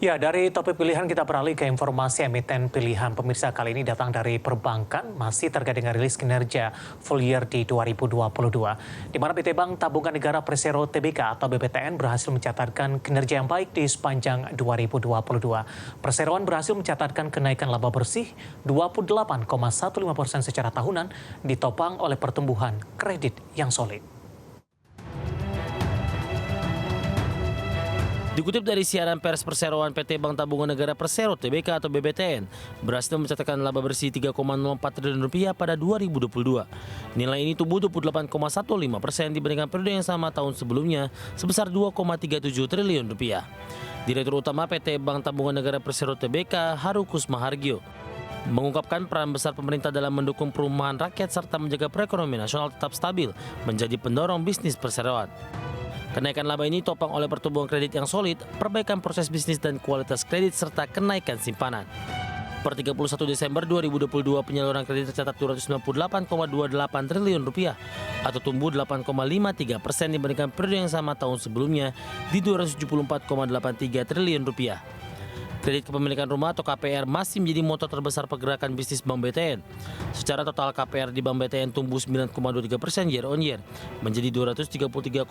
Ya, dari topik pilihan kita beralih ke informasi emiten pilihan. Pemirsa, kali ini datang dari perbankan, masih terkait dengan rilis kinerja full year di 2022. Di mana PT Bank Tabungan Negara Persero Tbk atau BBTN berhasil mencatatkan kinerja yang baik di sepanjang 2022. Perseroan berhasil mencatatkan kenaikan laba bersih 28,15% secara tahunan, ditopang oleh pertumbuhan kredit yang solid. Dikutip dari siaran pers perseroan PT Bank Tabungan Negara Persero Tbk atau BBTN, berhasil mencatatkan laba bersih 3,04 triliun rupiah pada 2022. Nilai ini tumbuh 28,15% dibandingkan periode yang sama tahun sebelumnya sebesar 2,37 triliun rupiah. Direktur Utama PT Bank Tabungan Negara Persero Tbk, Harukus Mahargyo, mengungkapkan peran besar pemerintah dalam mendukung perumahan rakyat serta menjaga perekonomian nasional tetap stabil menjadi pendorong bisnis perseroan. Kenaikan laba ini topang oleh pertumbuhan kredit yang solid, perbaikan proses bisnis dan kualitas kredit, serta kenaikan simpanan. Per 31 Desember 2022, penyaluran kredit tercatat 298,28 triliun rupiah atau tumbuh 8,53% dibandingkan periode yang sama tahun sebelumnya di 274,83 triliun rupiah. Kredit kepemilikan rumah atau KPR masih menjadi motor terbesar pergerakan bisnis Bank BTN. Secara total KPR di Bank BTN tumbuh 9,23% year on year menjadi 233,68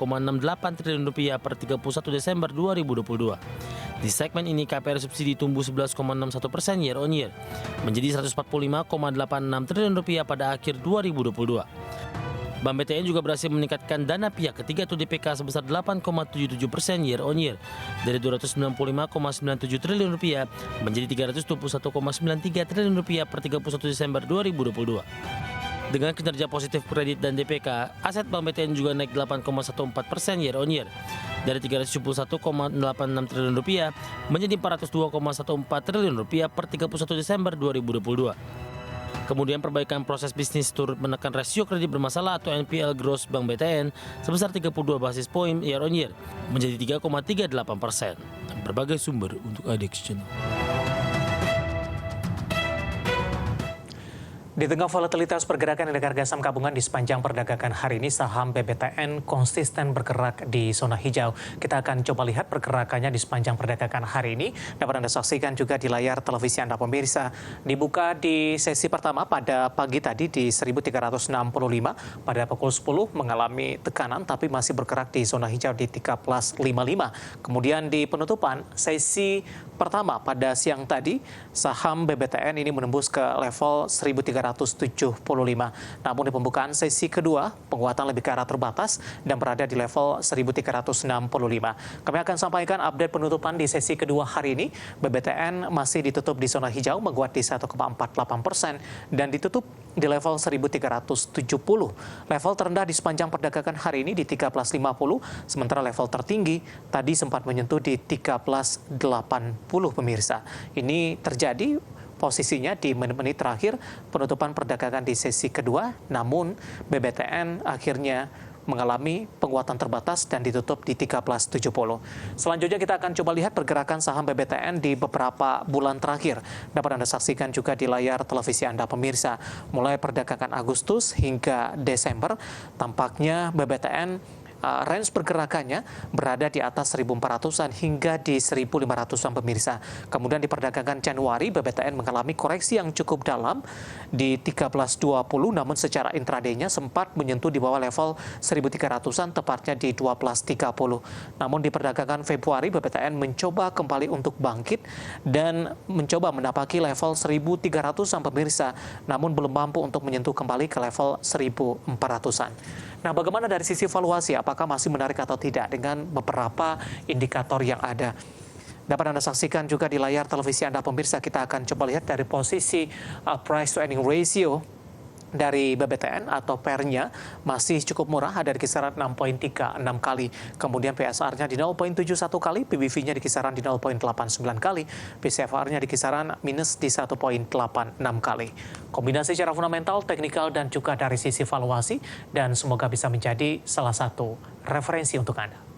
triliun rupiah per 31 Desember 2022. Di segmen ini KPR subsidi tumbuh 11,61% year on year menjadi 145,86 triliun rupiah pada akhir 2022. Bank BTN juga berhasil meningkatkan dana pihak ketiga atau DPK sebesar 8,77% year on year dari 295,97 triliun rupiah menjadi 321,93 triliun rupiah per 31 Desember 2022. Dengan kinerja positif kredit dan DPK, aset Bank BTN juga naik 8,14% year on year dari 371,86 triliun rupiah menjadi 402,14 triliun rupiah per 31 Desember 2022. Kemudian perbaikan proses bisnis turut menekan rasio kredit bermasalah atau NPL gross Bank BTN sebesar 32 basis poin year on year menjadi 3,38%. Berbagai sumber untuk IDX Channel. Di tengah volatilitas pergerakan indeks harga saham gabungan di sepanjang perdagangan hari ini, saham BBTN konsisten bergerak di zona hijau. Kita akan coba lihat pergerakannya di sepanjang perdagangan hari ini. Dapat Anda saksikan juga di layar televisi Anda pemirsa. Dibuka di sesi pertama pada pagi tadi di 1365, pada pukul 10 mengalami tekanan tapi masih bergerak di zona hijau di 1355. Kemudian di penutupan sesi pertama pada siang tadi, saham BBTN ini menembus ke level 1375. Namun di pembukaan sesi kedua, penguatan lebih ke arah terbatas dan berada di level 1365. Kami akan sampaikan update penutupan di sesi kedua hari ini. BBTN masih ditutup di zona hijau, menguat di 1,48% dan ditutup di level 1370. Level terendah di sepanjang perdagangan hari ini di 1350, sementara level tertinggi tadi sempat menyentuh di 1380 pemirsa. Ini terjadi posisinya di menit-menit terakhir penutupan perdagangan di sesi kedua, namun BBTN akhirnya mengalami penguatan terbatas dan ditutup di 1370. Selanjutnya kita akan coba lihat pergerakan saham BBTN di beberapa bulan terakhir. Dapat Anda saksikan juga di layar televisi Anda pemirsa. Mulai perdagangan Agustus hingga Desember, tampaknya BBTN range pergerakannya berada di atas 1.400-an hingga di 1.500-an pemirsa. Kemudian di perdagangan Januari, BBTN mengalami koreksi yang cukup dalam di 1320, namun secara intraday-nya sempat menyentuh di bawah level 1.300-an, tepatnya di 1230. Namun di perdagangan Februari, BBTN mencoba kembali untuk bangkit dan mencoba menapaki level 1.300-an pemirsa, namun belum mampu untuk menyentuh kembali ke level 1.400-an. Nah, bagaimana dari sisi valuasi? Apakah masih menarik atau tidak dengan beberapa indikator yang ada? Dapat Anda saksikan juga di layar televisi Anda pemirsa. Kita akan coba lihat dari posisi price to earning ratio dari BBTN atau PER-nya masih cukup murah, ada di kisaran 6,36 kali. Kemudian PSR-nya di 0,71 kali, PBV-nya di kisaran di 0,89 kali, PCFR-nya di kisaran minus di 1,86 kali. Kombinasi secara fundamental, teknikal, dan juga dari sisi valuasi, dan semoga bisa menjadi salah satu referensi untuk Anda.